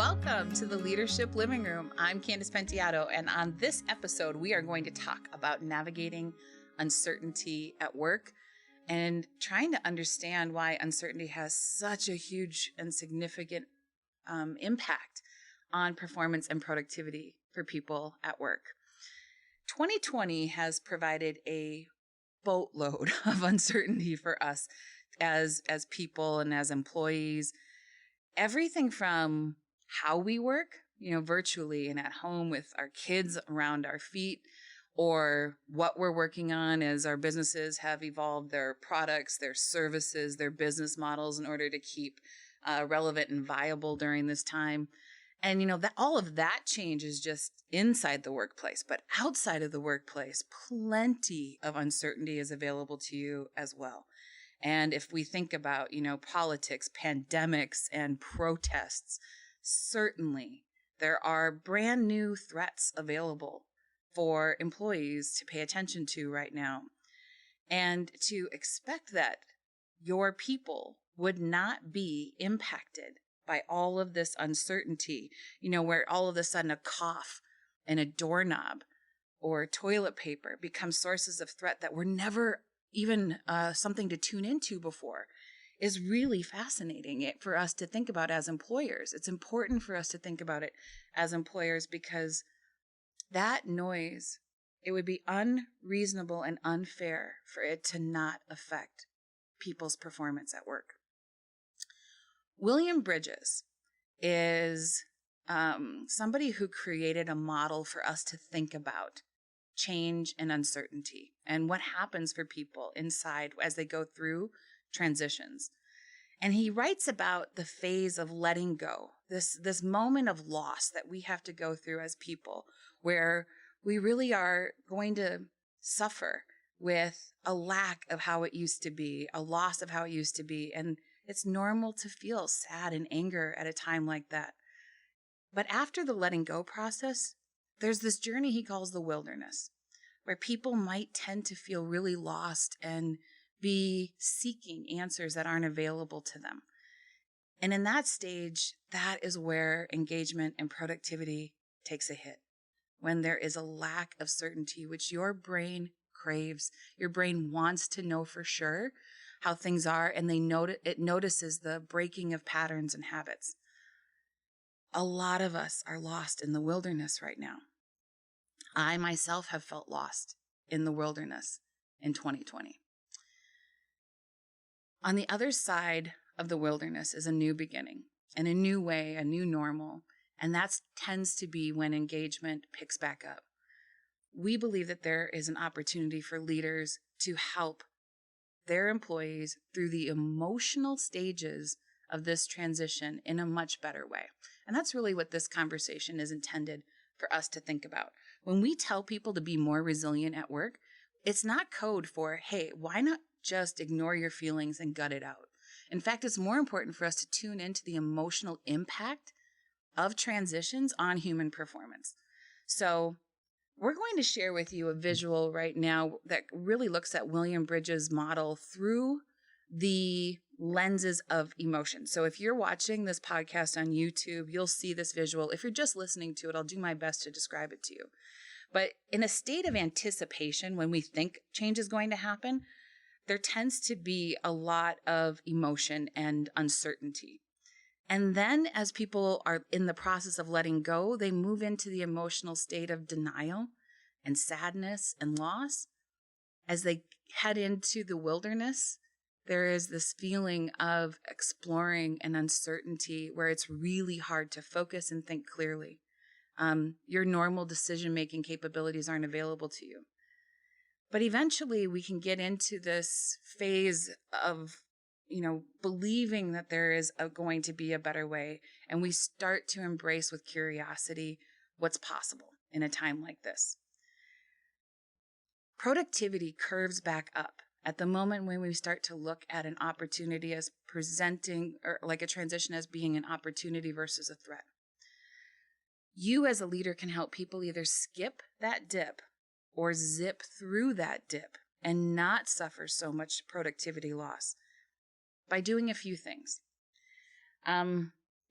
welcome to the Leadership Living Room. I'm Candace Penteato, and on this episode, we are going to talk about navigating uncertainty at work and trying to understand why uncertainty has such a huge and significant impact on performance and productivity for people at work. 2020 has provided a boatload of uncertainty for us as people and as employees. Everything from how we work, virtually and at home with our kids around our feet, or what we're working on as our businesses have evolved their products, their services, their business models in order to keep relevant and viable during this time. And, that all of that change is just inside the workplace, but outside of the workplace, plenty of uncertainty is available to you as well. And if we think about, politics, pandemics, and protests, certainly there are brand new threats available for employees to pay attention to right now. And to expect that your people would not be impacted by all of this uncertainty, where all of a sudden a cough and a doorknob or toilet paper become sources of threat that were never even something to tune into before, is really fascinating for us to think about as employers. It's important for us to think about it as employers because that noise, it would be unreasonable and unfair for it to not affect people's performance at work. William Bridges is somebody who created a model for us to think about change and uncertainty and what happens for people inside as they go through transitions. And he writes about the phase of letting go, this moment of loss that we have to go through as people, where we really are going to suffer with a lack of how it used to be, a loss of how it used to be. And it's normal to feel sad and anger at a time like that. But after the letting go process, there's this journey he calls the wilderness, where people might tend to feel really lost and be seeking answers that aren't available to them. And in that stage, that is where engagement and productivity takes a hit. When there is a lack of certainty, which your brain craves, your brain wants to know for sure how things are, and it notices the breaking of patterns and habits. A lot of us are lost in the wilderness right now. I myself have felt lost in the wilderness in 2020. On the other side of the wilderness is a new beginning and a new way, a new normal, and that tends to be when engagement picks back up. We believe that there is an opportunity for leaders to help their employees through the emotional stages of this transition in a much better way. And that's really what this conversation is intended for us to think about. When we tell people to be more resilient at work, it's not code for, hey, why not just ignore your feelings and gut it out? In fact, it's more important for us to tune into the emotional impact of transitions on human performance. So we're going to share with you a visual right now that really looks at William Bridges' model through the lenses of emotion. So if you're watching this podcast on YouTube, you'll see this visual. If you're just listening to it, I'll do my best to describe it to you. But in a state of anticipation, when we think change is going to happen, there tends to be a lot of emotion and uncertainty. And then as people are in the process of letting go, they move into the emotional state of denial and sadness and loss. As they head into the wilderness, there is this feeling of exploring and uncertainty where it's really hard to focus and think clearly. Your normal decision-making capabilities aren't available to you. But eventually we can get into this phase of, believing that there is going to be a better way. And we start to embrace with curiosity what's possible in a time like this. Productivity curves back up at the moment when we start to look at an opportunity as presenting, or like a transition as being an opportunity versus a threat. You as a leader can help people either skip that dip or zip through that dip and not suffer so much productivity loss by doing a few things.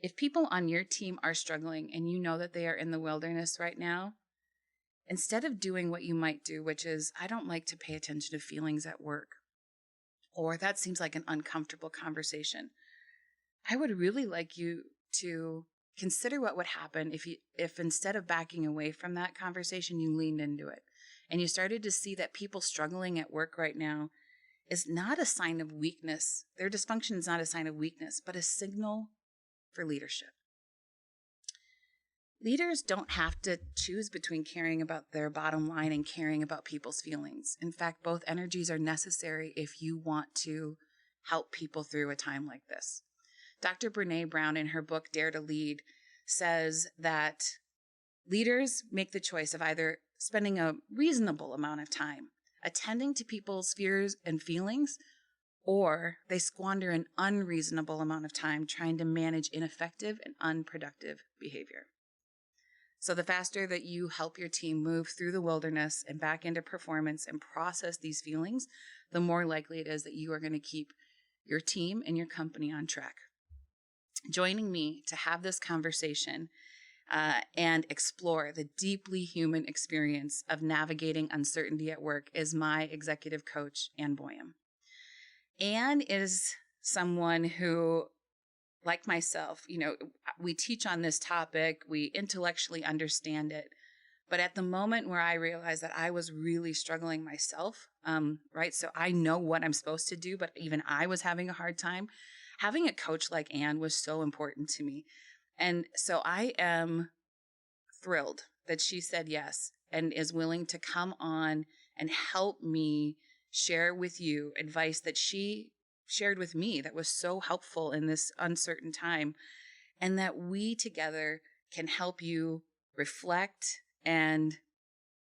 If people on your team are struggling and you know that they are in the wilderness right now, instead of doing what you might do, which is, I don't like to pay attention to feelings at work, or that seems like an uncomfortable conversation, I would really like you to consider what would happen if instead of backing away from that conversation, you leaned into it and you started to see that people struggling at work right now is not a sign of weakness. Their dysfunction is not a sign of weakness, but a signal for leadership. Leaders don't have to choose between caring about their bottom line and caring about people's feelings. In fact, both energies are necessary if you want to help people through a time like this. Dr. Brené Brown, in her book, Dare to Lead, says that leaders make the choice of either spending a reasonable amount of time attending to people's fears and feelings, or they squander an unreasonable amount of time trying to manage ineffective and unproductive behavior. So the faster that you help your team move through the wilderness and back into performance and process these feelings, the more likely it is that you are going to keep your team and your company on track. Joining me to have this conversation and explore the deeply human experience of navigating uncertainty at work is my executive coach, Ann Boyum. Ann is someone who, like myself, we teach on this topic, we intellectually understand it, but at the moment where I realized that I was really struggling myself, right? So I know what I'm supposed to do, but even I was having a hard time. Having a coach like Ann was so important to me. And so I am thrilled that she said yes and is willing to come on and help me share with you advice that she shared with me that was so helpful in this uncertain time, and that we together can help you reflect and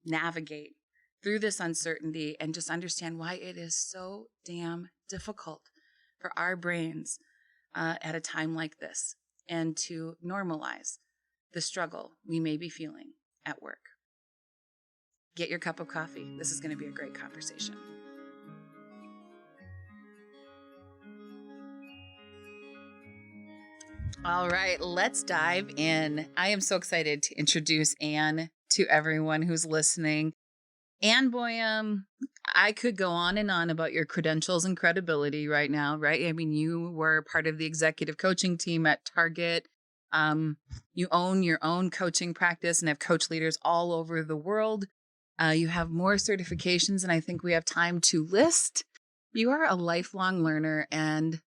navigate through this uncertainty and just understand why it is so damn difficult for our brains at a time like this, and to normalize the struggle we may be feeling at work. Get your cup of coffee. This is going to be a great conversation. All right, let's dive in. I am so excited to introduce Ann to everyone who's listening. Ann Boyum, I could go on and on about your credentials and credibility right now, right? I mean, you were part of the executive coaching team at Target. You own your own coaching practice and have coached leaders all over the world. You have more certifications than I think we have time to list. You are a lifelong learner and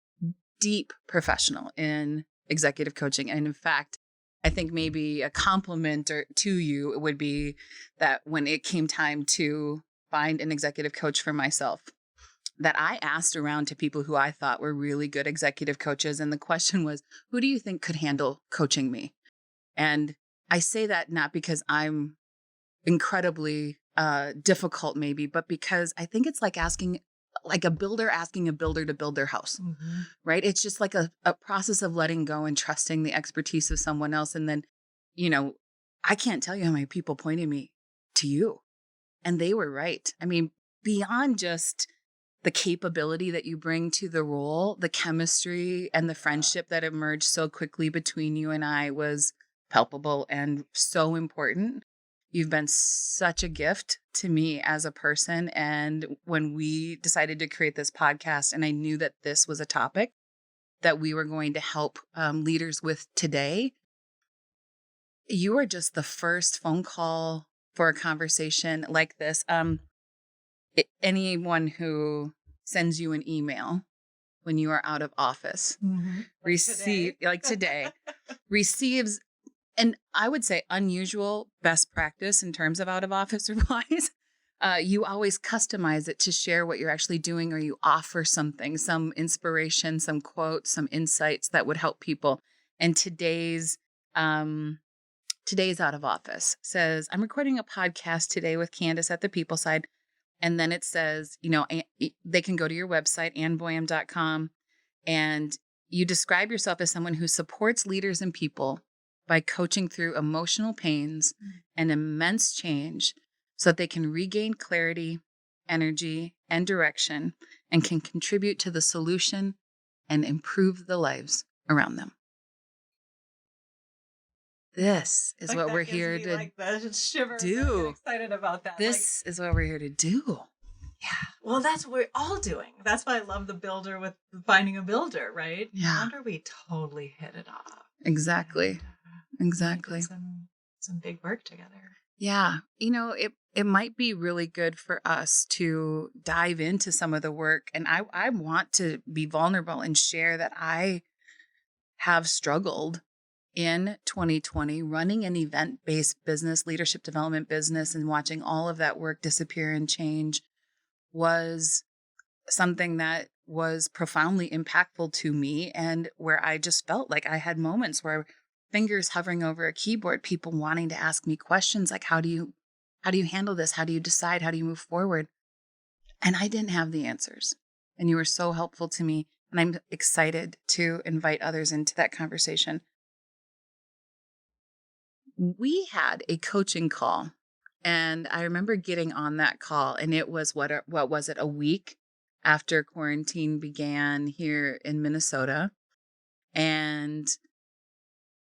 deep professional in executive coaching. And in fact, I think maybe a compliment to you would be that when it came time to find an executive coach for myself, that I asked around to people who I thought were really good executive coaches. And the question was, who do you think could handle coaching me? And I say that not because I'm incredibly difficult maybe, but because I think it's like a builder asking a builder to build their house, right? It's just like a process of letting go and trusting the expertise of someone else. And then, I can't tell you how many people pointed me to you, and they were right. I mean, beyond just the capability that you bring to the role, the chemistry and the friendship that emerged so quickly between you and I was palpable and so important. You've been such a gift to me as a person. And when we decided to create this podcast, and I knew that this was a topic that we were going to help leaders with today, you are just the first phone call for a conversation like this. Anyone who sends you an email when you are out of office today receives, and I would say unusual best practice in terms of out of office replies. You always customize it to share what you're actually doing, or you offer something, some inspiration, some quote, some insights that would help people. And today's out of office says, I'm recording a podcast today with Candace at the People Side. And then it says, they can go to your website, annboyum.com, and you describe yourself as someone who supports leaders and people by coaching through emotional pains and immense change so that they can regain clarity, energy, and direction, and can contribute to the solution and improve the lives around them. This is Like, what that we're gives here me, to like, the shivers. I get do. excited about that. This is what we're here to do. Yeah. Well, that's what we're all doing. That's why I love the builder with finding a builder, right? Yeah. No wonder we totally hit it off. Exactly. And, Exactly. did some big work together. Yeah. It might be really good for us to dive into some of the work. And I want to be vulnerable and share that I have struggled in 2020 running an event-based business, leadership development business, and watching all of that work disappear and change was something that was profoundly impactful to me, and where I just felt like I had moments where fingers hovering over a keyboard, people wanting to ask me questions like, how do you handle this? How do you decide? How do you move forward? And I didn't have the answers. And you were so helpful to me. And I'm excited to invite others into that conversation. We had a coaching call, and I remember getting on that call, and it was what was it, a week after quarantine began here in Minnesota, and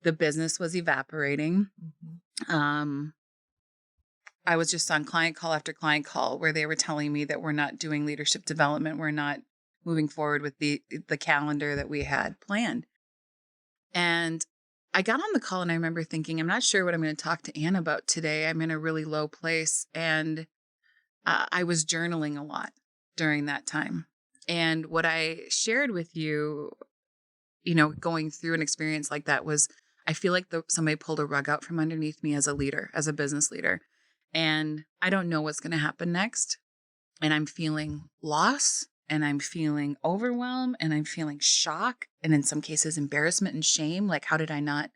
the business was evaporating. Mm-hmm. I was just on client call after client call where they were telling me that we're not doing leadership development, we're not moving forward with the calendar that we had planned. And I got on the call and I remember thinking, I'm not sure what I'm going to talk to Ann about today. I'm in a really low place. And I was journaling a lot during that time. And what I shared with you, going through an experience like that was, I feel like somebody pulled a rug out from underneath me as a leader, as a business leader. And I don't know what's going to happen next. And I'm feeling loss, and I'm feeling overwhelm, and I'm feeling shock, and in some cases embarrassment and shame. Like, how did I not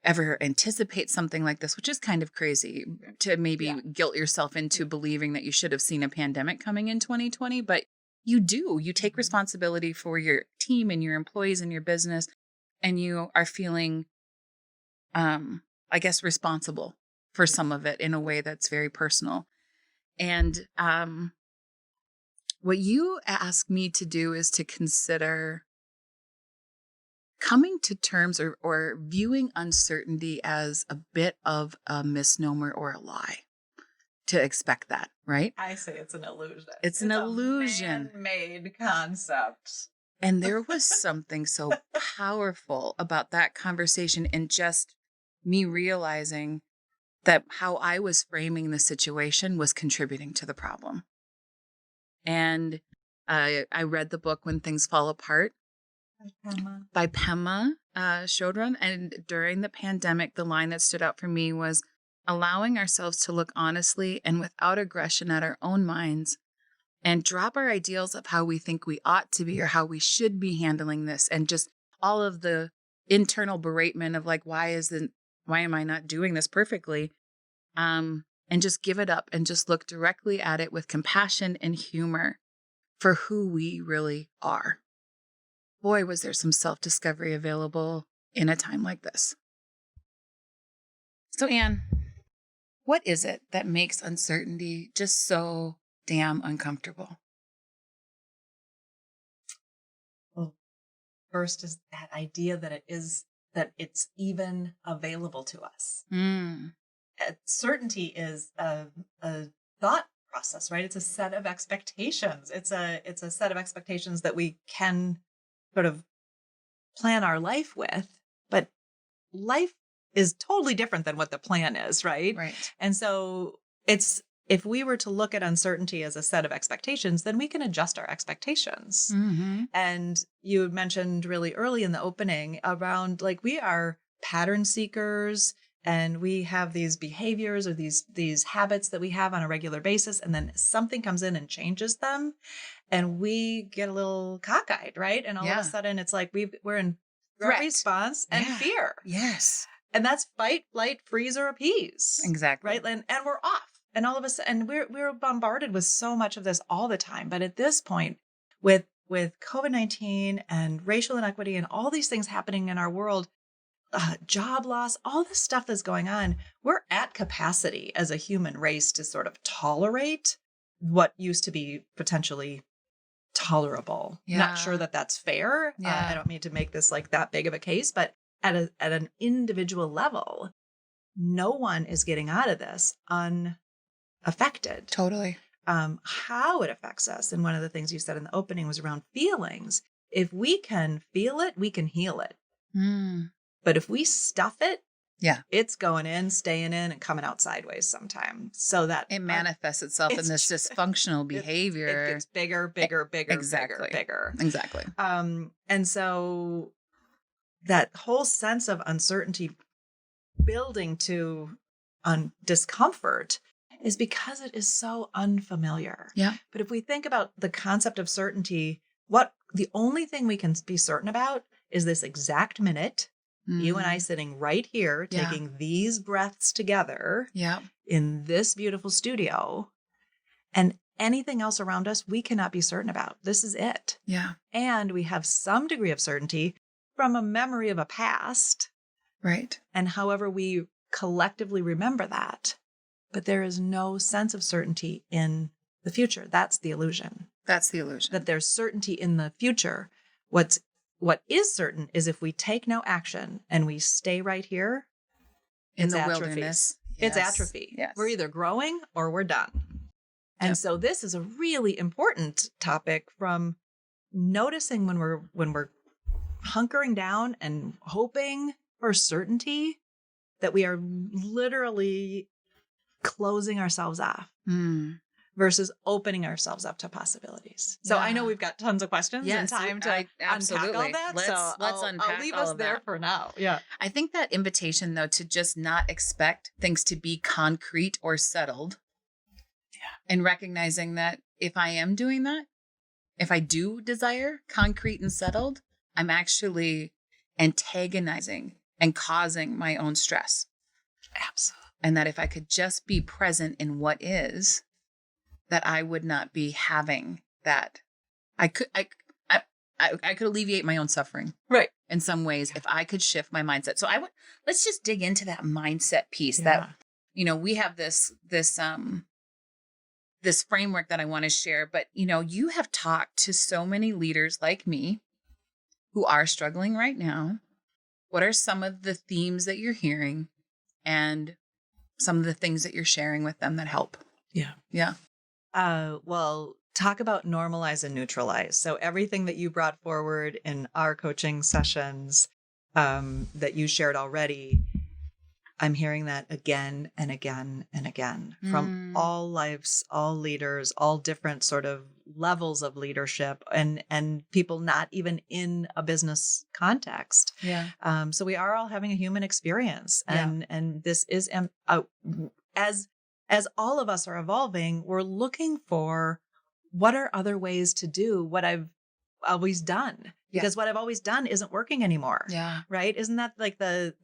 ever anticipate something like this, which is kind of crazy to maybe guilt yourself into believing that you should have seen a pandemic coming in 2020, but you do. You take responsibility for your team and your employees and your business, and you are feeling, I guess, responsible for some of it in a way that's very personal. And what you ask me to do is to consider coming to terms or viewing uncertainty as a bit of a misnomer or a lie. To expect that, right? I say it's an illusion. It's an illusion. A man-made concept. And there was something so powerful about that conversation, and just me realizing that how I was framing the situation was contributing to the problem. And I read the book When Things Fall Apart by Pema Chodron. And during the pandemic, the line that stood out for me was allowing ourselves to look honestly and without aggression at our own minds and drop our ideals of how we think we ought to be or how we should be handling this, and just all of the internal beratement of like, why am I not doing this perfectly? And just give it up and just look directly at it with compassion and humor for who we really are. Boy, was there some self-discovery available in a time like this. So, Ann, what is it that makes uncertainty just so damn uncomfortable? Well, first is that idea that it's even available to us. Certainty is a thought process, right? It's a set of expectations. It's a set of expectations that we can sort of plan our life with, but life is totally different than what the plan is, right? Right. And so if we were to look at uncertainty as a set of expectations, then we can adjust our expectations. Mm-hmm. And you mentioned really early in the opening around, like, we are pattern seekers, and we have these behaviors or these habits that we have on a regular basis, and then something comes in and changes them, and we get a little cockeyed, right? And all of a sudden, it's like we're in threat response and fear. Yes. And that's fight, flight, freeze, or appease. Exactly. Right. And we're off. And all of a sudden, we're bombarded with so much of this all the time. But at this point, with COVID-19 and racial inequity and all these things happening in our world, job loss, all this stuff that's going on, we're at capacity as a human race to sort of tolerate what used to be potentially tolerable. Yeah. Not sure that that's fair. I don't mean to make this like that big of a case, but at an individual level, no one is getting out of this unaffected. Totally. How it affects us. And one of the things you said in the opening was around feelings. If we can feel it, we can heal it. But if we stuff it, it's going in, staying in, and coming out sideways sometimes. So that it manifests itself in this dysfunctional behavior. It gets bigger, bigger, bigger. Exactly. And so that whole sense of uncertainty building to discomfort is because it is so unfamiliar. Yeah. But if we think about the concept of certainty, the only thing we can be certain about is this exact minute, you and I sitting right here, taking these breaths together in this beautiful studio, and anything else around us, we cannot be certain about. This is it. Yeah. And we have some degree of certainty from a memory of a past. Right. And however we collectively remember that. But there is no sense of certainty in the future. That's the illusion. That there's certainty in the future. What is certain is if we take no action and we stay right here, in the wilderness. It's atrophy. Yes. We're either growing or we're done. And so this is a really important topic from noticing when we're hunkering down and hoping for certainty that we are literally closing ourselves off versus opening ourselves up to possibilities. So I know we've got tons of questions and time to unpack all that. Let's unpack I'll leave us there for now. Yeah. I think that invitation, though, to just not expect things to be concrete or settled. Yeah. And recognizing that if I am doing that, if I do desire concrete and settled, I'm actually antagonizing and causing my own stress. Absolutely. And that if I could just be present in what is, that I would not be having that. I could alleviate my own suffering. Right. In some ways, if I could shift my mindset. So let's just dig into that mindset piece that, we have this framework that I want to share, but you have talked to so many leaders like me who are struggling right now. What are some of the themes that you're hearing and some of the things that you're sharing with them that help? Yeah. Yeah. Well, talk about normalize and neutralize. So everything that you brought forward in our coaching sessions that you shared already, I'm hearing that again and again and again from all lives, all leaders, all different sort of levels of leadership and people not even in a business context. Yeah. So we are all having a human experience and this is as all of us are evolving, we're looking for what are other ways to do what I've always done, because what I've always done isn't working anymore. Yeah. Right. Isn't that like the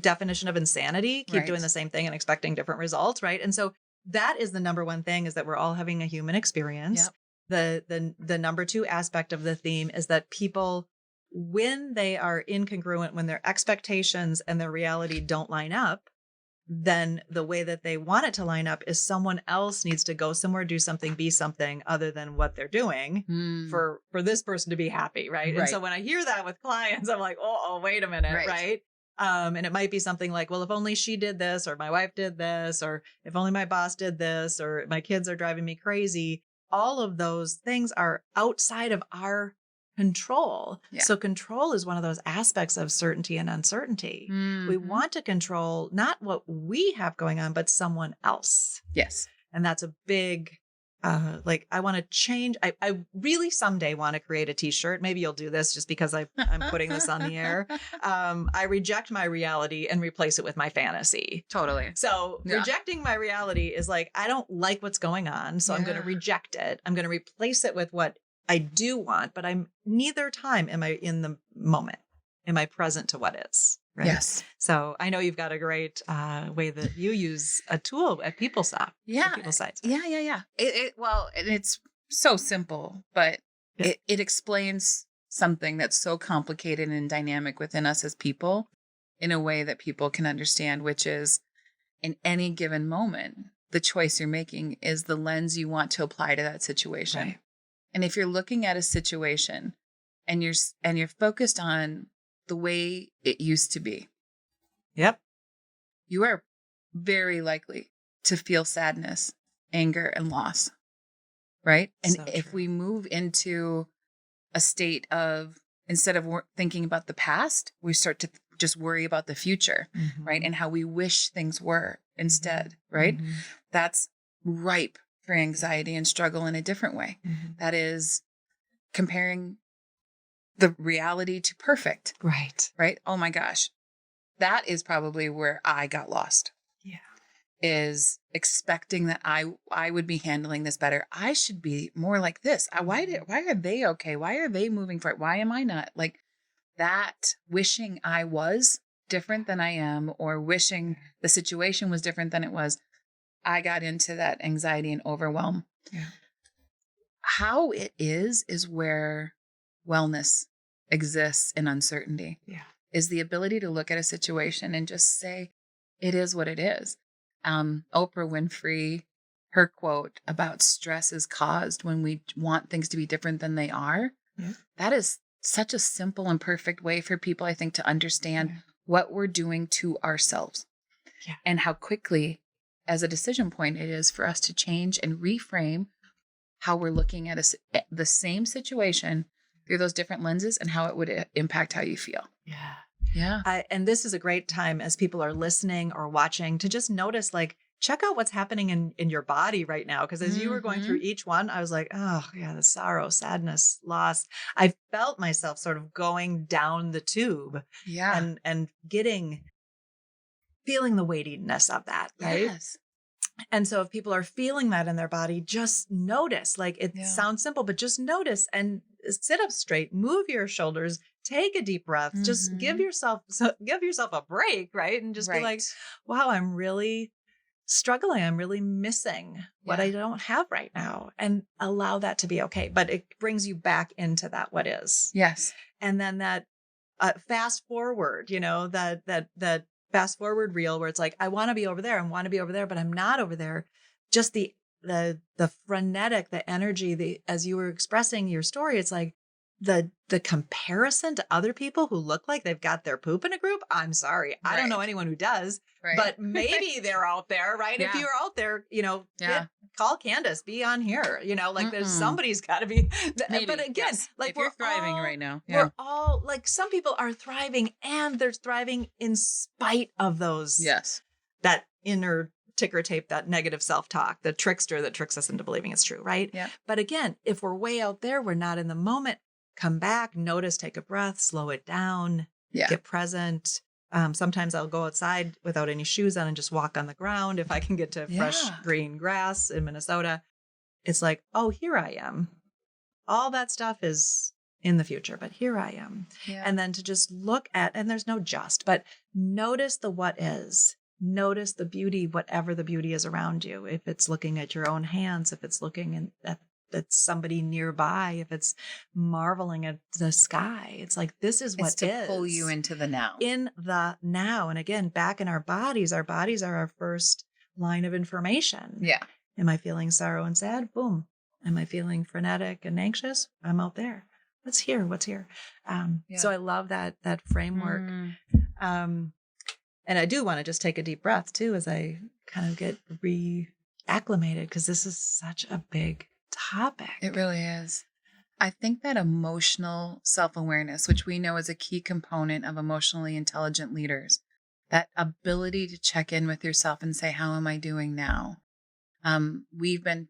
definition of insanity? Keep doing the same thing and expecting different results. Right. And so that is the number one thing, is that we're all having a human experience. Yep. The number two aspect of the theme is that people, when they are incongruent, when their expectations and their reality don't line up, then the way that they want it to line up is someone else needs to go somewhere, do something, be something other than what they're doing for this person to be happy. Right. And so when I hear that with clients, I'm like, oh, wait a minute. Right. And it might be something like, well, if only she did this, or my wife did this, or if only my boss did this, or my kids are driving me crazy. All of those things are outside of our control. Yeah. So control is one of those aspects of certainty and uncertainty. We want to control not what we have going on, but someone else. Yes. And that's a big, I want to change. I really someday want to create a t-shirt. Maybe you'll do this just because I'm putting this on the air. I reject my reality and replace it with my fantasy. Totally. So rejecting my reality is like, I don't like what's going on. So I'm going to reject it. I'm going to replace it with what I do want, but I'm neither time am I in the moment. Am I present to what is? Right? Yes. So I know you've got a great way that you use a tool at PeopleSoft. Yeah. PeopleSites. Yeah. It's so simple, but it explains something that's so complicated and dynamic within us as people in a way that people can understand, which is in any given moment, the choice you're making is the lens you want to apply to that situation. Right. And if you're looking at a situation and you're focused on the way it used to be, Yep. you are very likely to feel sadness, anger, and loss. Right. And So if true. we move into a state of, instead of thinking about the past, we start to just worry about the future, right? And how we wish things were instead, right? That's ripe for anxiety and struggle in a different way. That is comparing the reality to perfect. Right. Right. Oh my gosh. That is probably where I got lost. Yeah. Is expecting that I would be handling this better. I should be more like this. Why are they okay? Why are they moving forward? Why am I not? Like that, wishing I was different than I am, or wishing the situation was different than it was. I got into that anxiety and overwhelm. Yeah. How it is where wellness exists in uncertainty. Yeah. Is the ability to look at a situation and just say, it is what it is. Oprah Winfrey, her quote about stress is caused when we want things to be different than they are. Yeah. That is such a simple and perfect way for people, I think, to understand what we're doing to ourselves and how quickly, as a decision point, it is for us to change and reframe how we're looking at the same situation through those different lenses and how it would impact how you feel. Yeah. Yeah. And this is a great time as people are listening or watching to just notice, like, check out what's happening in your body right now. Because as you were going through each one, I was like, oh, yeah, the sorrow, sadness, loss. I felt myself sort of going down the tube and feeling the weightiness of that. Right. Yes. And so if people are feeling that in their body, just notice, like it sounds simple, but just notice and sit up straight, move your shoulders, take a deep breath, just give yourself a break, right? And just be like, wow, I'm really struggling. I'm really missing what I don't have right now, and allow that to be okay. But it brings you back into that what is. Yes. And then that fast forward, that fast forward reel where it's like, I want to be over there. I want to be over there, but I'm not over there. Just the frenetic, the energy, as you were expressing your story, it's like the comparison to other people who look like they've got their poop in a group. I'm sorry. I don't know anyone who does, but maybe they're out there, right? If you're out there, call Candace, be on here, like there's somebody's got to be. Maybe, but again, like if you're thriving right now, we're all like, some people are thriving, and they're thriving in spite of those. Yes. That inner ticker tape, that negative self-talk, the trickster that tricks us into believing it's true. Right. Yeah. But again, if we're way out there, we're not in the moment. Come back, notice, take a breath, slow it down, get present. Sometimes I'll go outside without any shoes on and just walk on the ground. If I can get to fresh green grass in Minnesota, it's like, oh, here I am. All that stuff is in the future, but here I am. Yeah. And then to just look at, and there's no just, but notice the what is. Notice the beauty, whatever the beauty is around you. If it's looking at your own hands, if it's looking at somebody nearby, if it's marveling at the sky, it's like, this is what to pull you into the now. In the now. And again, back in our bodies are our first line of information. Yeah. Am I feeling sorrow and sad? Boom. Am I feeling frenetic and anxious? I'm out there. What's here? So I love that framework. And I do want to just take a deep breath too, as I kind of get reacclimated, because this is such a big topic. It really is. I think that emotional self-awareness, which we know is a key component of emotionally intelligent leaders, that ability to check in with yourself and say, how am I doing now? We've been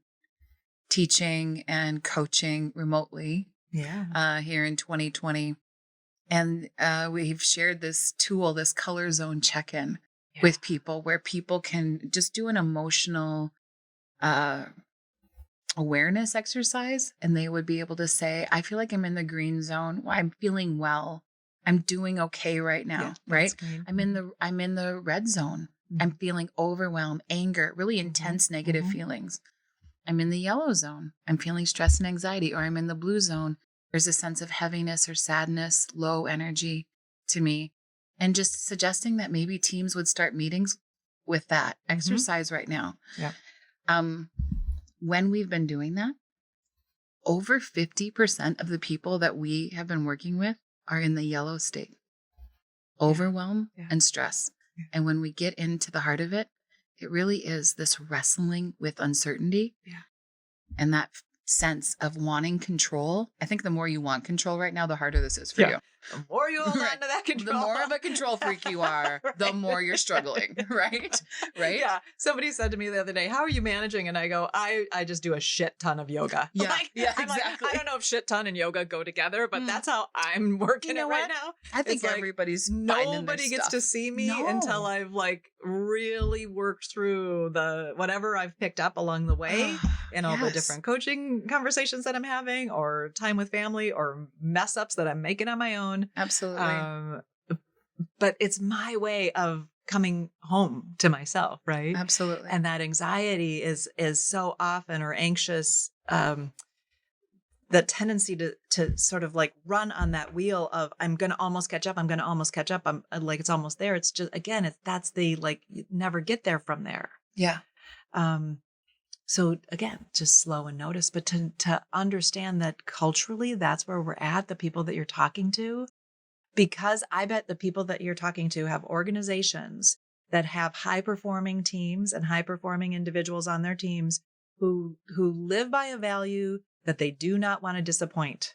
teaching and coaching remotely here in 2020. And we've shared this tool, this color zone check-in with people, where people can just do an emotional awareness exercise, and they would be able to say, I feel like I'm in the green zone. I'm feeling well. I'm doing okay right now, right? I'm in the red zone. I'm feeling overwhelmed, anger, really intense negative feelings. I'm in the yellow zone. I'm feeling stress and anxiety. Or I'm in the blue zone. There's a sense of heaviness or sadness, low energy to me. And just suggesting that maybe teams would start meetings with that exercise right now. Yeah. When we've been doing that, over 50% of the people that we have been working with are in the yellow state. overwhelm and stress. Yeah. And when we get into the heart of it, it really is this wrestling with uncertainty. Yeah. And that sense of wanting control. I think the more you want control right now, the harder this is for you. The more you hold on to that control. The more of a control freak you are, right. The more you're struggling, right? Right? Yeah. Somebody said to me the other day, how are you managing? And I go, I just do a shit ton of yoga. Yeah, exactly. Like, I don't know if shit ton and yoga go together, but that's how I'm working it right now. I think everybody's nobody gets to see me until I've like really worked through the whatever I've picked up along the way and all the different coaching conversations that I'm having or time with family or mess ups that I'm making on my own. Absolutely. But it's my way of coming home to myself, right? Absolutely. And that anxiety is so often, or anxious, the tendency to sort of like run on that wheel of I'm going to almost catch up. I'm like, it's almost there. It's just, again, that's the, like, you never get there from there. Yeah. So again, just slow and notice, but to understand that culturally, that's where we're at, the people that you're talking to, because I bet the people that you're talking to have organizations that have high performing teams and high performing individuals on their teams who live by a value that they do not want to disappoint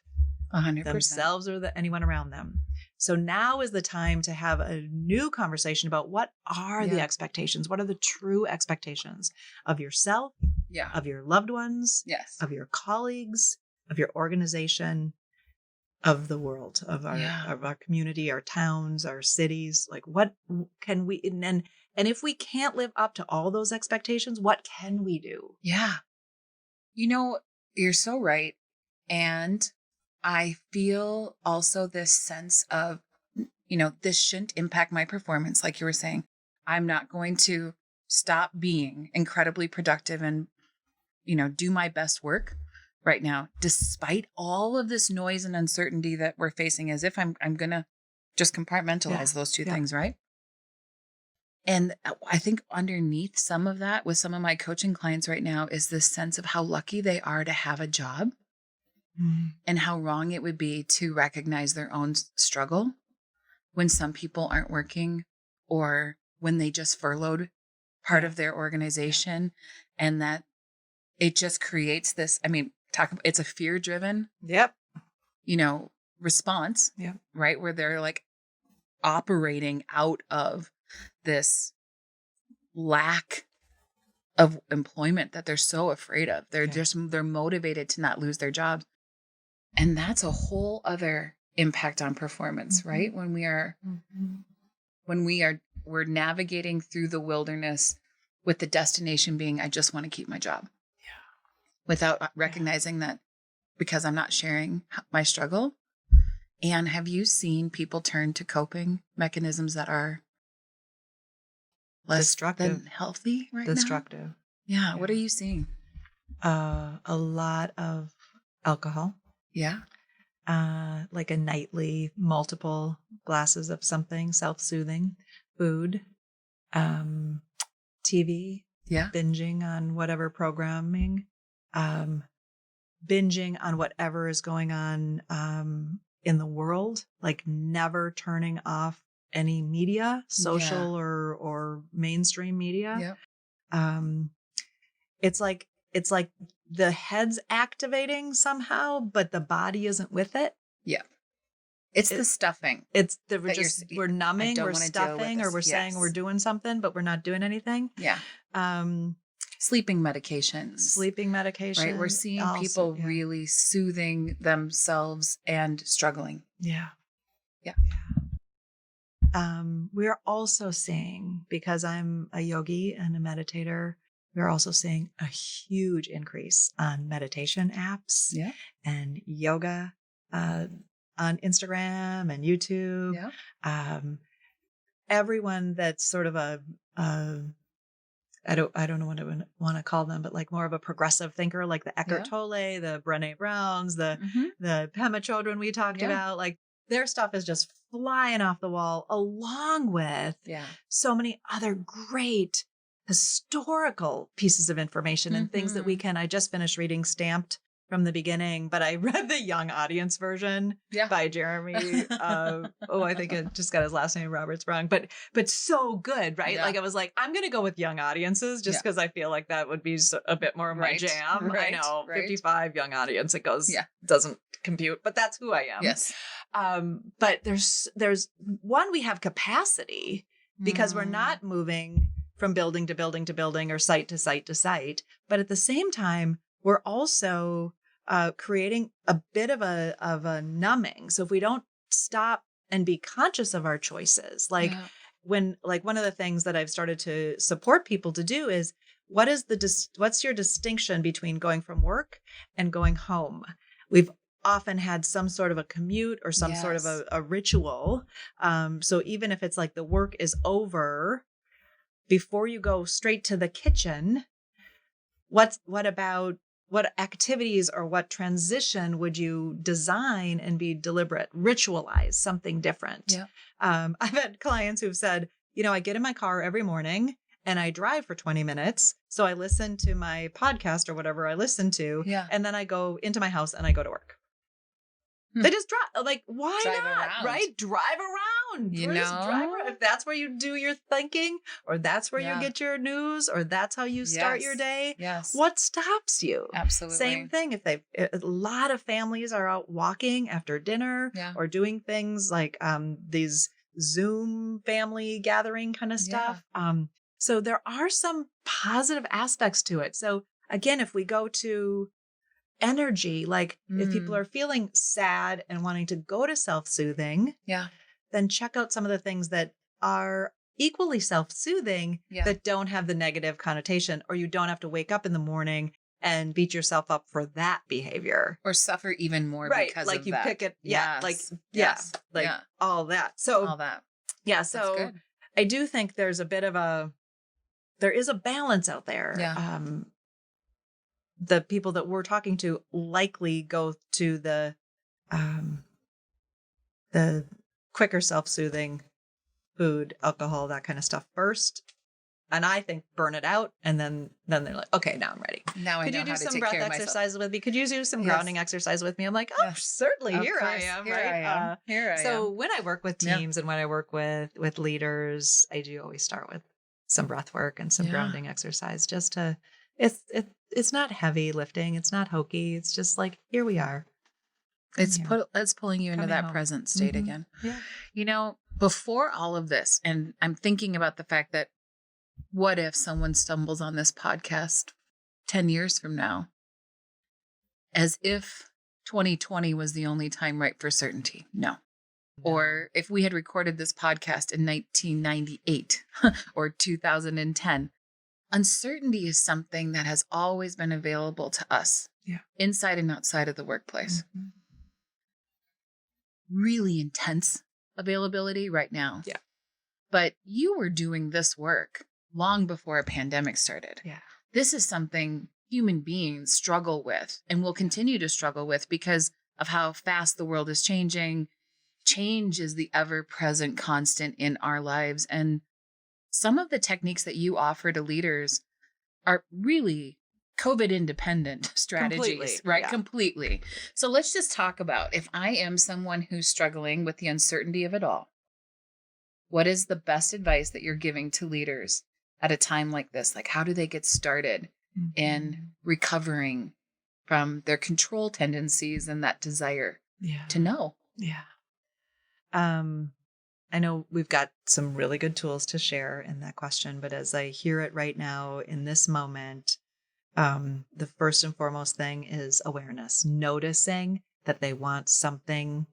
100%. Themselves or anyone around them. So now is the time to have a new conversation about what are the expectations? What are the true expectations of yourself, of your loved ones, of your colleagues, of your organization, of the world, of our community, our towns, our cities? Like, what can we, and if we can't live up to all those expectations, what can we do? Yeah. You know, you're so right. And I feel also this sense of, you know, this shouldn't impact my performance. Like you were saying, I'm not going to stop being incredibly productive and, you know, do my best work right now, despite all of this noise and uncertainty that we're facing, as if I'm going to just compartmentalize those two things, right? And I think underneath some of that with some of my coaching clients right now is this sense of how lucky they are to have a job. And how wrong it would be to recognize their own struggle when some people aren't working or when they just furloughed part of their organization, and that it just creates this, I mean, it's a fear-driven, you know, response, right? Where they're like operating out of this lack of employment that they're so afraid of. They're motivated to not lose their jobs. And that's a whole other impact on performance, right? When we're navigating through the wilderness with the destination being, I just want to keep my job. Without recognizing that because I'm not sharing my struggle. And have you seen people turn to coping mechanisms that are less destructive than healthy right now? Yeah. What are you seeing? A lot of alcohol. Yeah. Like a nightly multiple glasses of something, self-soothing, food, TV, binging on whatever programming, binging on whatever is going on in the world, like never turning off any media, social or mainstream media. It's like the head's activating somehow, but the body isn't with it. Yeah. It's the stuffing. It's we're numbing, we're stuffing, or we're saying we're doing something, but we're not doing anything. Yeah. Sleeping medications. Right. We're seeing people really soothing themselves and struggling. Yeah. We're also seeing, because I'm a yogi and a meditator, we're also seeing a huge increase on meditation apps and yoga on Instagram and YouTube. Everyone that's sort of I don't know what I want to call them, but like more of a progressive thinker, like the Eckhart Tolle, the Brené Browns, the Pema Chodron we talked about, like their stuff is just flying off the wall, along with so many other great historical pieces of information and things that we can. I just finished reading Stamped from the beginning, but I read the young audience version by Jeremy. I think it just got his last name Roberts wrong, but so good, right? Yeah. Like I was like, I'm going to go with young audiences just because I feel like that would be a bit more of my jam. I know 55 young audience, it goes, doesn't compute, but that's who I am. Yes. But there's one, we have capacity because we're not moving from building to building to building or site to site to site. But at the same time, we're also creating a bit of a numbing. So if we don't stop and be conscious of our choices, like one of the things that I've started to support people to do is what's your distinction between going from work and going home? We've often had some sort of a commute or some sort of a ritual. So even if it's like the work is over, before you go straight to the kitchen, what activities or what transition would you design and be deliberate, ritualize something different? Yeah. I've had clients who've said, I get in my car every morning and I drive for 20 minutes. So I listen to my podcast or whatever I listen to. Yeah. And then I go into my house and I go to work. They just drive. Like, why drive not? Around. Right? Drive around. If that's where you do your thinking, or that's where you get your news, or that's how you start your day. Yes. What stops you? Absolutely. Same thing. A lot of families are out walking after dinner or doing things like these Zoom family gathering kind of stuff. So there are some positive aspects to it. So again, if we go to energy, like if people are feeling sad and wanting to go to self-soothing, then check out some of the things that are equally self-soothing that don't have the negative connotation, or you don't have to wake up in the morning and beat yourself up for that behavior or suffer even more because like of you that. pick it Yes. all that. So all that. So I do think there's a bit of there is a balance out there. The people that we're talking to likely go to the quicker self-soothing food, alcohol, that kind of stuff first. And I think burn it out. And then they're like, okay, now I'm ready. Now I know how to take care of myself. Could you do some breath exercises with me? Could you do some grounding exercise with me? I'm like, certainly. Here I am. Here I am. So when I work with teams and when I work with leaders, I do always start with some breath work and some grounding exercise just to, it's not heavy lifting. It's not hokey. It's just like, here we are. It's pulling you into that present state again. Yeah. Before all of this, and I'm thinking about the fact that what if someone stumbles on this podcast 10 years from now, as if 2020 was the only time right for certainty? No. Or if we had recorded this podcast in 1998 or 2010, uncertainty is something that has always been available to us, inside and outside of the workplace. Really intense availability right now. Yeah. But you were doing this work long before a pandemic started. Yeah. This is something human beings struggle with and will continue to struggle with because of how fast the world is changing. Change is the ever-present constant in our lives. And some of the techniques that you offer to leaders are really COVID independent strategies, right? Yeah. Completely. So let's just talk about, if I am someone who's struggling with the uncertainty of it all, what is the best advice that you're giving to leaders at a time like this? Like, how do they get started in recovering from their control tendencies and that desire to know? Yeah. I know we've got some really good tools to share in that question, but as I hear it right now in this moment, the first and foremost thing is awareness, noticing that they want something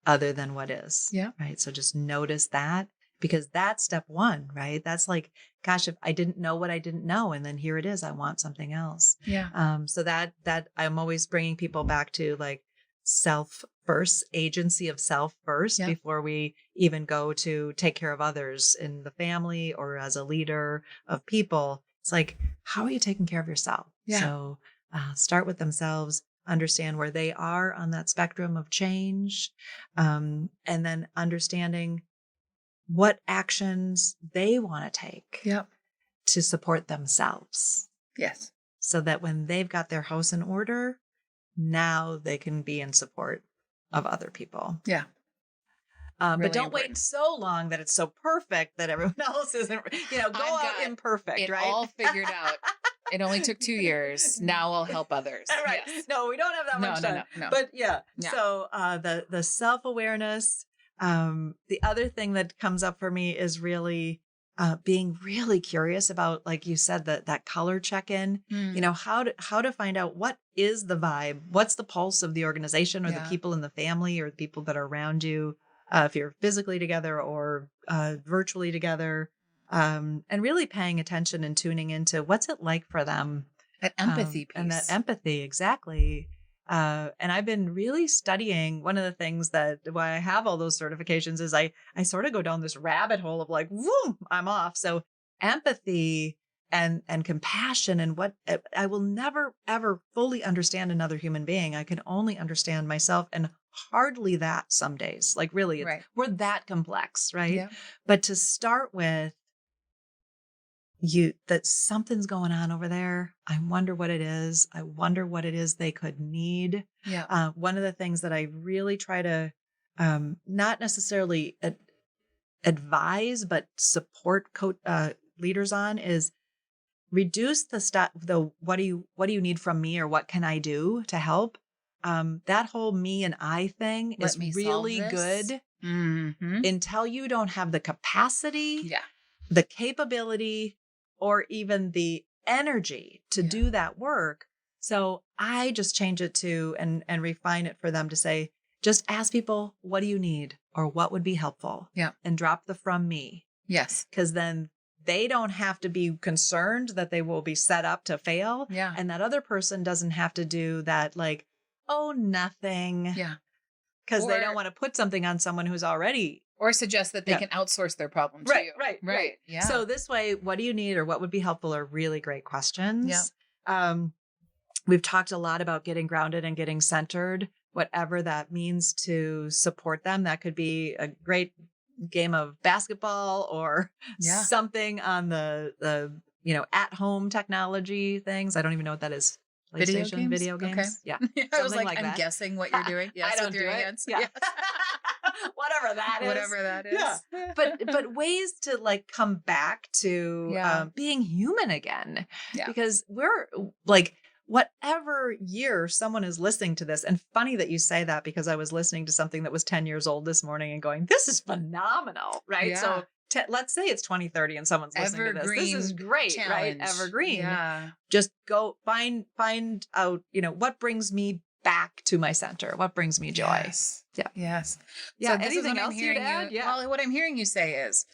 other than what is. Yeah. Right. So just notice that, because that's step one, right? That's like, gosh, if I didn't know what I didn't know, and then here it is, I want something else. Yeah. So that I'm always bringing people back to like self first, agency of self first, before we even go to take care of others in the family or as a leader of people. It's like, how are you taking care of yourself? Yeah. So start with themselves, understand where they are on that spectrum of change, and then understanding what actions they want to take to support themselves. Yes. So that when they've got their house in order, now they can be in support of other people. Yeah. Really but don't important. wait so long that it's so perfect that everyone else isn't, go out imperfect, right? All figured out. It only took 2 years. Now I'll help others. Right. Yes. No, we don't have that much time. No. But yeah. So the self-awareness, the other thing that comes up for me is really being really curious about, like you said, that color check-in, how to find out what is the vibe, what's the pulse of the organization or the people in the family or the people that are around you, if you're physically together or virtually together, and really paying attention and tuning into what's it like for them. That empathy piece. And that empathy, exactly. And I've been really studying. One of the things that why I have all those certifications is I sort of go down this rabbit hole of like, whoom, I'm off. So empathy and compassion and what I will never, ever fully understand another human being. I can only understand myself, and hardly that some days. Like really, we're that complex, right? Yeah. But to start with, that something's going on over there. I wonder what it is. I wonder what it is they could need. Yeah. One of the things that I really try to not necessarily advise, but support leaders on is reduce the what do you need from me or what can I do to help? That whole me and I thing is really good until you don't have the capacity, the capability, or even the energy to do that work. So I just change it to and refine it for them to say, just ask people, what do you need or what would be helpful? Yeah. And drop the from me. Yes. Because then they don't have to be concerned that they will be set up to fail. Yeah. And that other person doesn't have to do that like, oh, nothing. Yeah. Because they don't want to put something on someone who's already. Or suggest that they can outsource their problem to you. Right. Yeah. So this way, what do you need or what would be helpful are really great questions. Yeah. We've talked a lot about getting grounded and getting centered, whatever that means to support them. That could be a great game of basketball or something on the at-home technology things. I don't even know what that is. PlayStation, video games. Okay. Yeah. I was like I'm guessing what you're doing. Yes, I don't with your hands. Yeah. Whatever that is. Yeah. But ways to like come back to being human again. Yeah. Because we're like, whatever year someone is listening to this, and funny that you say that because I was listening to something that was 10 years old this morning and going, this is phenomenal, right? Yeah. So let's say it's 2030 and someone's listening to this. This is great, challenge. Right? Evergreen. Yeah. Just go find out, what brings me back to my center? What brings me joy? Yes. Yeah. Yes. Yeah. So anything else you'd add? Yeah. Well, what I'm hearing you say is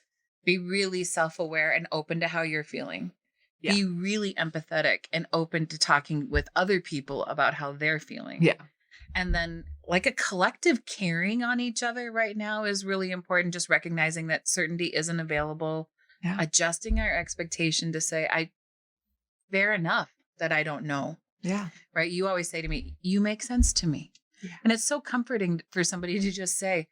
be really self-aware and open to how you're feeling. Yeah. Be really empathetic and open to talking with other people about how they're feeling. Yeah. And then like a collective caring on each other right now is really important. Just recognizing that certainty isn't available, adjusting our expectation to say, fair enough that I don't know. Yeah. Right. You always say to me, you make sense to me. Yeah. And it's so comforting for somebody to just say,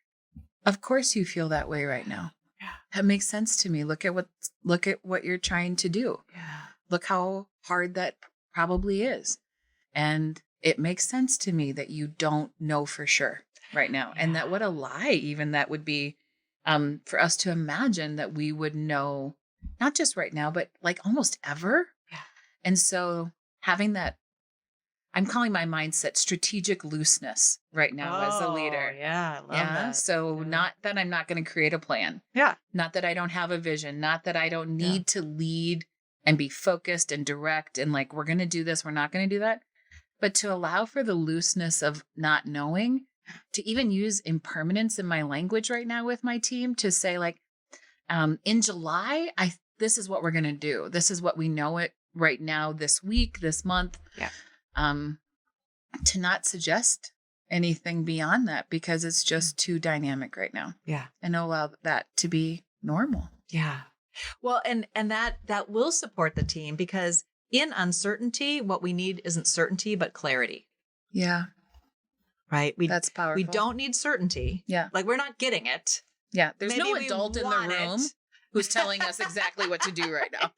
of course you feel that way right now. Yeah. That makes sense to me. Look at what you're trying to do. Yeah. Look how hard that probably is. And it makes sense to me that you don't know for sure right now. Yeah. And that what a lie even that would be for us to imagine that we would know, not just right now, but like almost ever. Yeah. And so having that, I'm calling my mindset strategic looseness right now as a leader. Yeah, I love that. So not that I'm not going to create a plan. Yeah. Not that I don't have a vision. Not that I don't need to lead and be focused and direct and like, we're going to do this. We're not going to do that. But to allow for the looseness of not knowing, to even use impermanence in my language right now with my team to say like, in July, this is what we're going to do. This is what we know it right now, this week, this month. Yeah. To not suggest anything beyond that because it's just too dynamic right now. Yeah. And allow that to be normal. Yeah. Well, and that will support the team because in uncertainty, what we need isn't certainty, but clarity. Yeah. Right. That's powerful. We don't need certainty. Yeah. Like we're not getting it. Yeah. There's no adult in the room who's telling us exactly what to do right now.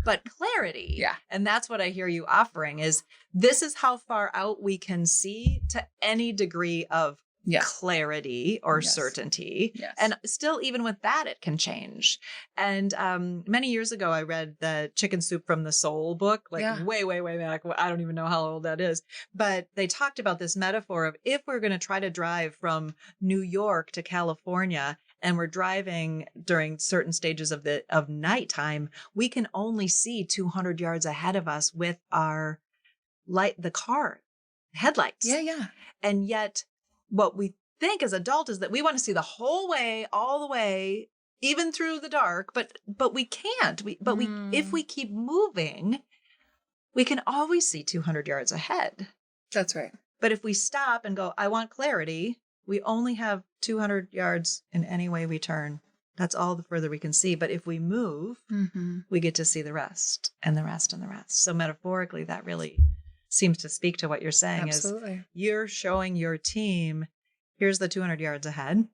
but clarity. Yeah. And that's what I hear you offering is this is how far out we can see to any degree of clarity or certainty. Yes. And still, even with that, it can change. And many years ago, I read the Chicken Soup from the Soul book, way, way back. I don't even know how old that is. But they talked about this metaphor of if we're going to try to drive from New York to California, and we're driving during certain stages of nighttime, we can only see 200 yards ahead of us with our the car headlights. Yeah. And yet what we think as adults is that we want to see the whole way, all the way, even through the dark, but we can't. If we keep moving, we can always see 200 yards ahead. That's right. But if we stop and go, I want clarity, we only have 200 yards in any way we turn. That's all the further we can see. But if we move, we get to see the rest and the rest and the rest. So metaphorically, that really seems to speak to what you're saying. Absolutely. Is you're showing your team, here's the 200 yards ahead.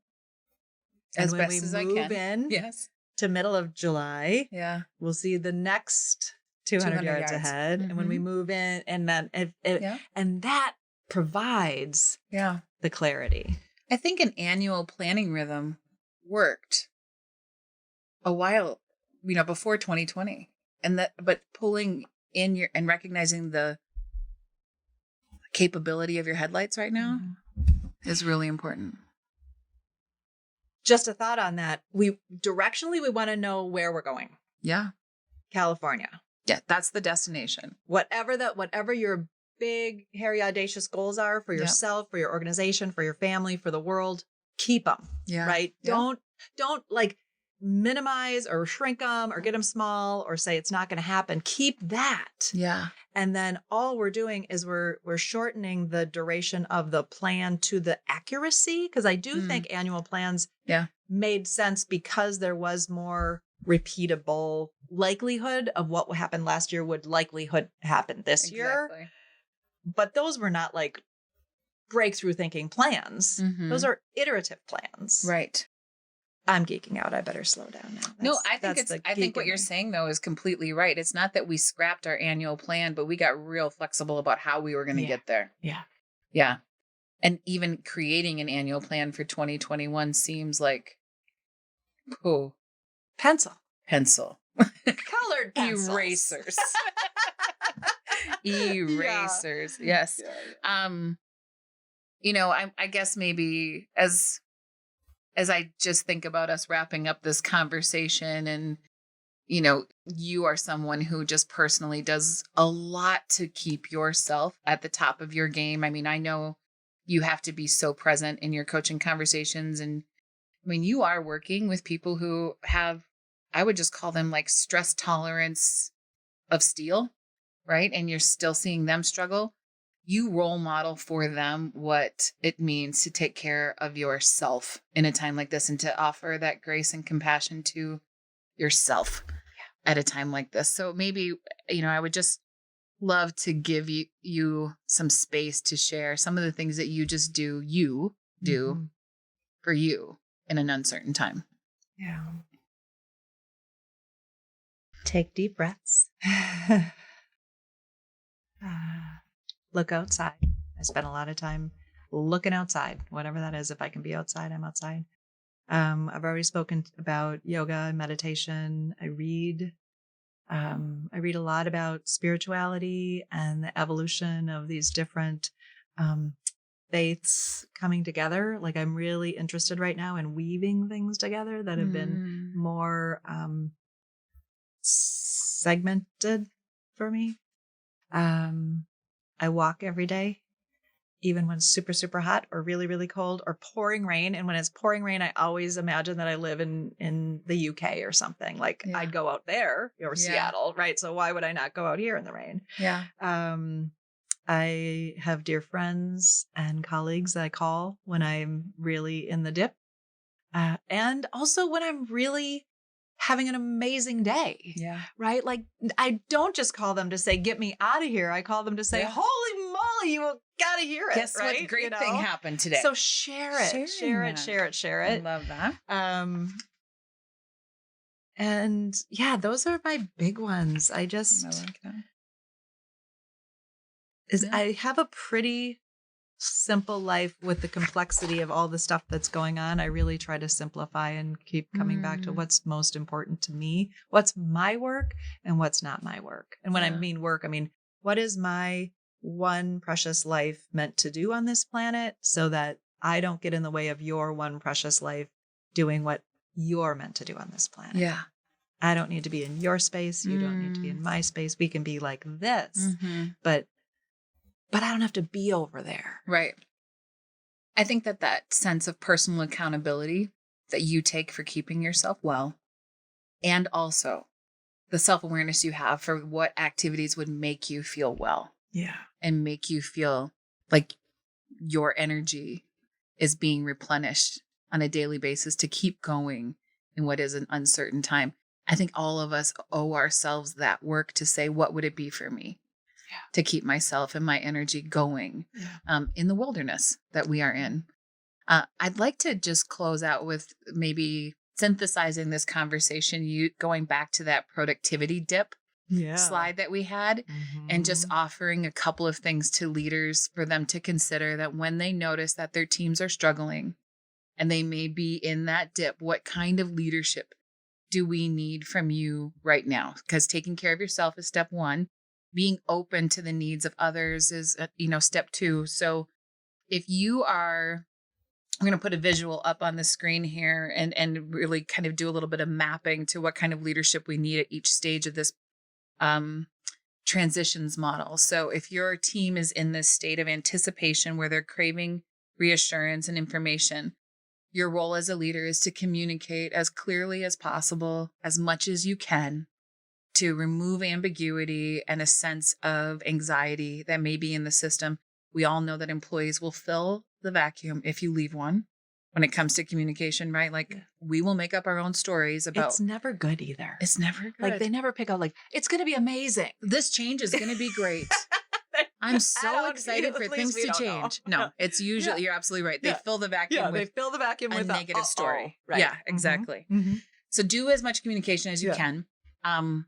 As and when best we as I move can. in to middle of July, we'll see the next 200 yards ahead. And when we move in, and then and that provides the clarity. I think an annual planning rhythm worked a while, before 2020, but pulling in and recognizing the capability of your headlights right now is really important. Just a thought on that. We want to know where we're going. Yeah. California. Yeah. That's the destination. Whatever your big, hairy, audacious goals are for yourself, for your organization, for your family, for the world, keep them. Yeah. Right. Yeah. Don't like minimize or shrink them or get them small or say it's not going to happen. Keep that. Yeah. And then all we're doing is we're shortening the duration of the plan to the accuracy. Because I do think annual plans made sense because there was more repeatable likelihood of what happened last year would likelihood happen this year. But those were not like breakthrough thinking plans. Those are iterative plans. Right. I'm geeking out. I better slow down now. I think what you're saying though is completely right. It's not that we scrapped our annual plan, but we got real flexible about how we were going to get there. Yeah. Yeah. And even creating an annual plan for 2021 seems like, pencil. Colored pencils. Erasers. Erasers. Yeah. Yes. Yeah. I guess maybe as I just think about us wrapping up this conversation and, you are someone who just personally does a lot to keep yourself at the top of your game. I mean, I know you have to be so present in your coaching conversations. And I mean, you are working with people who have, I would just call them like stress tolerance of steel, right? And you're still seeing them struggle. You role model for them what it means to take care of yourself in a time like this and to offer that grace and compassion to yourself at a time like this. So maybe, I would just love to give you some space to share some of the things that you just do for you in an uncertain time. Yeah. Take deep breaths. Look outside. I spend a lot of time looking outside, whatever that is. If I can be outside, I'm outside. I've already spoken about yoga and meditation. I read a lot about spirituality and the evolution of these different faiths coming together. Like I'm really interested right now in weaving things together that have been more segmented for me. I walk every day, even when it's super, super hot or really, really cold or pouring rain. And when it's pouring rain, I always imagine that I live in the UK or something. Like I'd go out there or Seattle, right? So why would I not go out here in the rain? Yeah. I have dear friends and colleagues that I call when I'm really in the dip. And also when I'm really having an amazing day. Yeah. Right? Like I don't just call them to say, get me out of here. I call them to say, holy moly, you gotta hear it. Guess right? what great thing happened today. So share it. Share it. I love that. And yeah, those are my big ones. I like that. I have a pretty simple life with the complexity of all the stuff that's going on. I really try to simplify and keep coming back to what's most important to me, what's my work and what's not my work. And when I mean work, I mean, what is my one precious life meant to do on this planet so that I don't get in the way of your one precious life doing what you're meant to do on this planet. Yeah. I don't need to be in your space. You don't need to be in my space. We can be like this, but I don't have to be over there. Right. I think that sense of personal accountability that you take for keeping yourself well, and also the self-awareness you have for what activities would make you feel well. Yeah. And make you feel like your energy is being replenished on a daily basis to keep going in what is an uncertain time. I think all of us owe ourselves that work to say, what would it be for me to keep myself and my energy going in the wilderness that we are in? I'd like to just close out with maybe synthesizing this conversation, you going back to that productivity dip slide that we had, and just offering a couple of things to leaders for them to consider, that when they notice that their teams are struggling and they may be in that dip, what kind of leadership do we need from you right now? Because taking care of yourself is step one. Being open to the needs of others is, step two. So if you are, I'm going to put a visual up on the screen here and really kind of do a little bit of mapping to what kind of leadership we need at each stage of this transitions model. So if your team is in this state of anticipation where they're craving reassurance and information, your role as a leader is to communicate as clearly as possible, as much as you can, to remove ambiguity and a sense of anxiety that may be in the system. We all know that employees will fill the vacuum if you leave one when it comes to communication, right? Like we will make up our own stories about. It's never good either. It's never good. Like they never pick out like, it's going to be amazing. This change is going to be great. I'm so excited for things to change. No, it's usually, you're absolutely right. They fill the vacuum with they fill the vacuum with a negative story. Right. Yeah, exactly. So do as much communication as you can.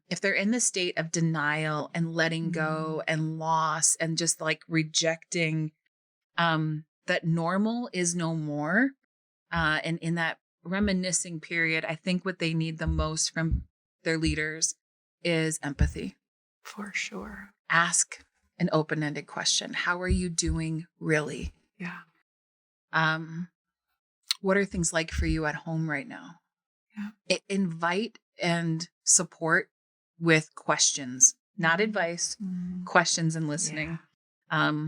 If they're in the state of denial and letting go and loss and just like rejecting that normal is no more, and in that reminiscing period, I think what they need the most from their leaders is empathy. For sure. Ask an open-ended question. How are you doing really? Yeah. What are things like for you at home right now? Yeah. Invite and support with questions, not advice, questions and listening. Yeah.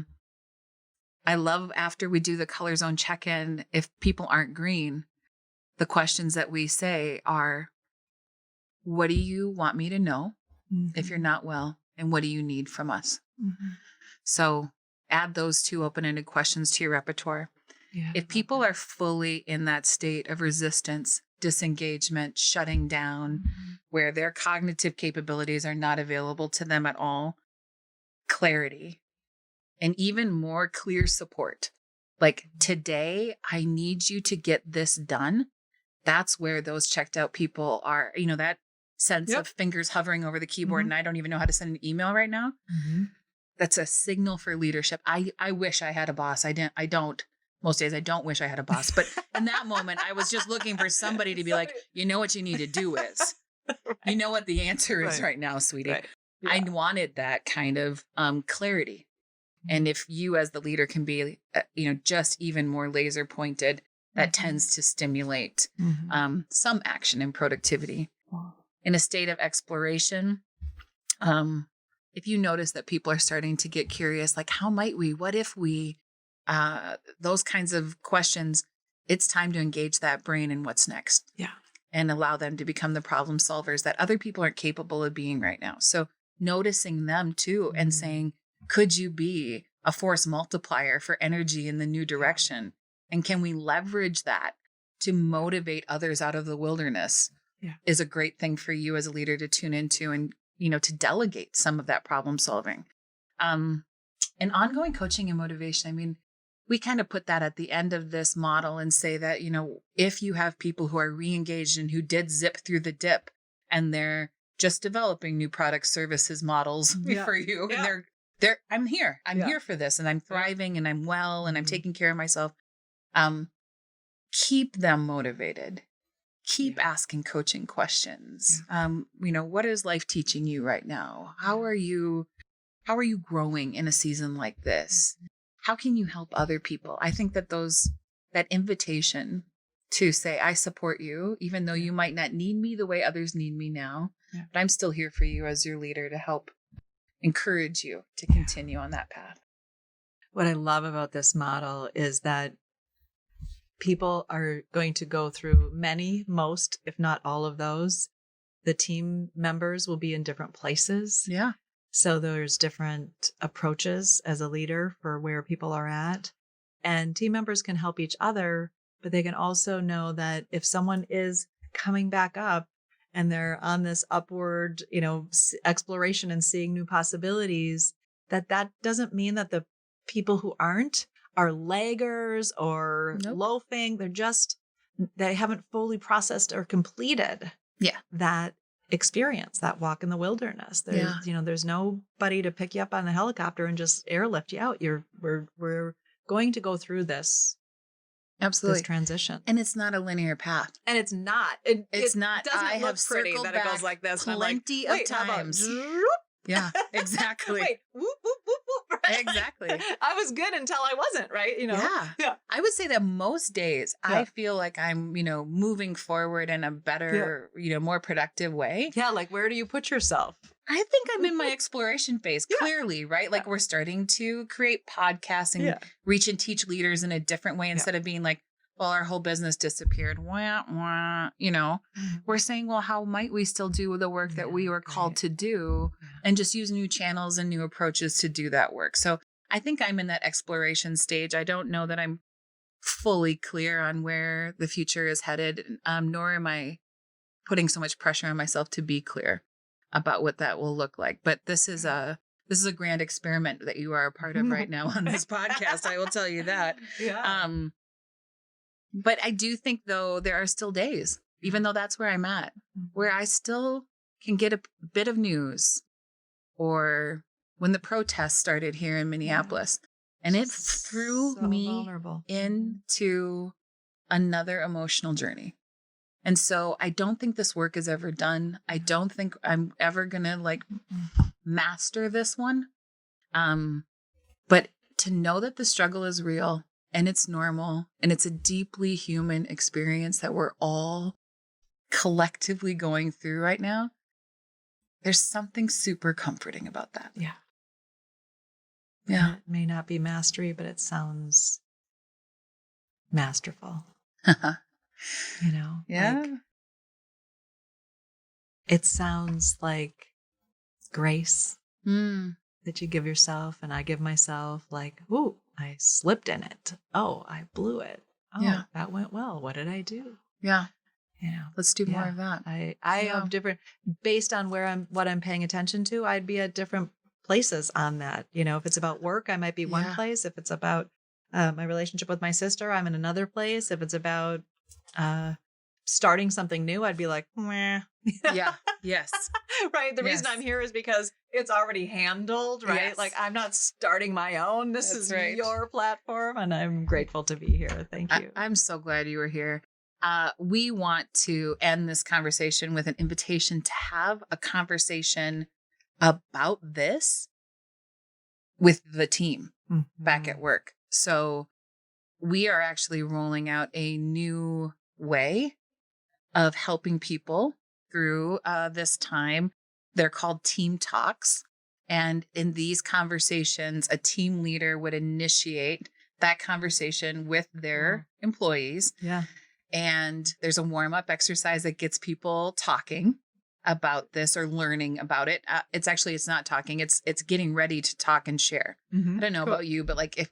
I love after we do the color zone check-in, if people aren't green, the questions that we say are, what do you want me to know if you're not well? And what do you need from us? So add those two open-ended questions to your repertoire. Yeah, if people are fully in that state of resistance, disengagement, shutting down, where their cognitive capabilities are not available to them at all, clarity and even more clear support. Like, today, I need you to get this done. That's where those checked out people are, that sense of fingers hovering over the keyboard and I don't even know how to send an email right now. That's a signal for leadership. I wish I had a boss. I don't. Most days I don't wish I had a boss, but in that moment I was just looking for somebody to be like, you know what you need to do is, you know what the answer is right now, sweetie. Right. Yeah. I wanted that kind of clarity. And if you as the leader can be, just even more laser pointed, that tends to stimulate some action and productivity. In a state of exploration, if you notice that people are starting to get curious, like, how might we, what if we, those kinds of questions, it's time to engage that brain in what's next. Yeah. And allow them to become the problem solvers that other people aren't capable of being right now. So noticing them too and saying, could you be a force multiplier for energy in the new direction? And can we leverage that to motivate others out of the wilderness? Yeah. Is a great thing for you as a leader to tune into and, to delegate some of that problem solving. And ongoing coaching and motivation. I mean, we kind of put that at the end of this model and say that, if you have people who are re-engaged and who did zip through the dip, and they're just developing new product services models for you. And I'm here. I'm here for this, and I'm thriving, and I'm well, and I'm taking care of myself. Keep them motivated. Keep asking coaching questions. What is life teaching you right now? How are you growing in a season like this? How can you help other people? I think that that invitation to say, I support you, even though you might not need me the way others need me now, but I'm still here for you as your leader to help encourage you to continue on that path. What I love about this model is that people are going to go through most, if not all of those. The team members will be in different places. Yeah. So there's different approaches as a leader for where people are at. And team members can help each other, but they can also know that if someone is coming back up and they're on this upward, exploration and seeing new possibilities, that doesn't mean that the people who aren't are laggers or loafing. They haven't fully processed or completed that experience, that walk in the wilderness. There's nobody to pick you up on the helicopter and just airlift you out. We're going to go through this. Absolutely. This transition. And it's not a linear path. And it's not. It's not. Doesn't I look have pretty circled that back it goes like this. Plenty of times. Yeah, exactly. Wait, whoop, whoop, whoop, whoop, right? Exactly. I was good until I wasn't, right? Yeah. I would say that most days I feel like I'm, moving forward in a better, more productive way. Yeah. Like, where do you put yourself? I think I'm in my exploration phase, clearly, right? Like we're starting to create podcasts and reach and teach leaders in a different way instead of being like, well, our whole business disappeared. Wah, wah, we're saying, well, how might we still do the work that we were called to do and just use new channels and new approaches to do that work? So I think I'm in that exploration stage. I don't know that I'm fully clear on where the future is headed, nor am I putting so much pressure on myself to be clear about what that will look like. But this is a grand experiment that you are a part of right now on this podcast. I will tell you that. Yeah. But I do think, though, there are still days, even though that's where I'm at, where I still can get a bit of news, or when the protests started here in Minneapolis, and it threw me into another emotional journey. And so I don't think this work is ever done. I don't think I'm ever going to master this one. But to know that the struggle is real, and it's normal, and it's a deeply human experience that we're all collectively going through right now, there's something super comforting about that. Yeah. Yeah. It may not be mastery, but it sounds masterful. Yeah. It sounds like grace that you give yourself, and I give myself, like, ooh, I slipped in it. Oh, I blew it. Oh, that went well. What did I do? Yeah. Let's do more of that. I have different, based on what I'm paying attention to, I'd be at different places on that. If it's about work, I might be one place. If it's about my relationship with my sister, I'm in another place. If it's about starting something new, I'd be like, meh. Yeah. Yes. Right. The reason I'm here is because it's already handled, right? Yes. Like, I'm not starting my own. This is your platform, and I'm grateful to be here. Thank you. I'm so glad you were here. We want to end this conversation with an invitation to have a conversation about this with the team back at work. So we are actually rolling out a new way of helping people through this time. They're called team talks. And in these conversations, a team leader would initiate that conversation with their employees. Yeah. And there's a warm-up exercise that gets people talking about this or learning about it. It's not talking. It's getting ready to talk and share. I don't know about you, but like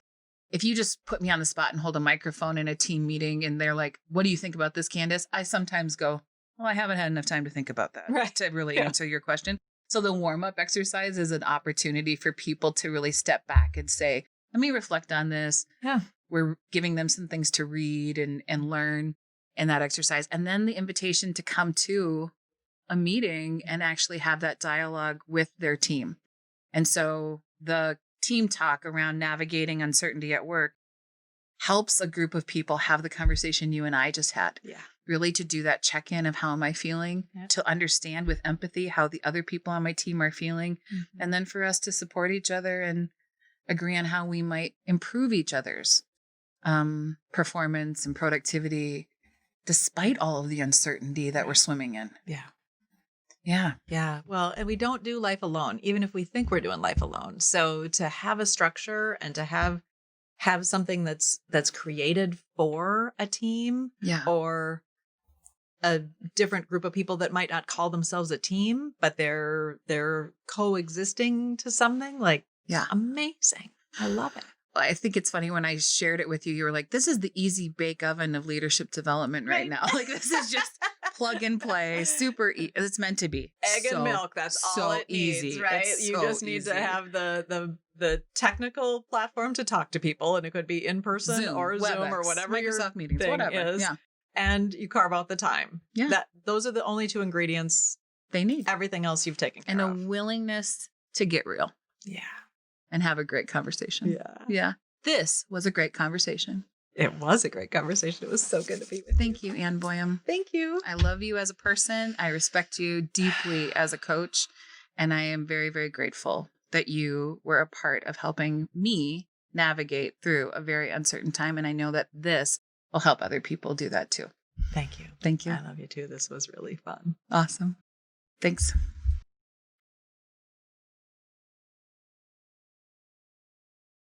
if you just put me on the spot and hold a microphone in a team meeting and they're like, what do you think about this, Candace? I sometimes go, well, I haven't had enough time to think about that to really answer your question. So the warm-up exercise is an opportunity for people to really step back and say, let me reflect on this. Yeah. We're giving them some things to read and learn in that exercise. And then the invitation to come to a meeting and actually have that dialogue with their team. And so the team talk around navigating uncertainty at work helps a group of people have the conversation you and I just had. Yeah. Really to do that check-in of how am I feeling, to understand with empathy how the other people on my team are feeling, and then for us to support each other and agree on how we might improve each other's performance and productivity, despite all of the uncertainty that we're swimming in. Yeah. Yeah. Yeah. Well, and we don't do life alone, even if we think we're doing life alone. So to have a structure and to have something that's created for a team or a different group of people that might not call themselves a team, but they're coexisting to something like, amazing. I love it. I think it's funny when I shared it with you, you were like, this is the easy bake oven of leadership development right now. Like this is just plug and play, super easy. It's meant to be. Egg and milk. That's all it needs, right? You just need to have the technical platform to talk to people, and it could be in person or WebEx, Zoom or whatever Microsoft meetings, whatever is. Yeah. And you carve out the time. Yeah. Those are the only two ingredients they need. Everything else you've taken care of. And a willingness to get real. Yeah. And have a great conversation. Yeah. This was a great conversation. It was a great conversation. It was so good to be with you. Thank you, Ann Boyum. Thank you. I love you as a person. I respect you deeply as a coach. And I am very, very grateful that you were a part of helping me navigate through a very uncertain time. And I know that this will help other people do that too. Thank you. Thank you. I love you too. This was really fun. Awesome. Thanks.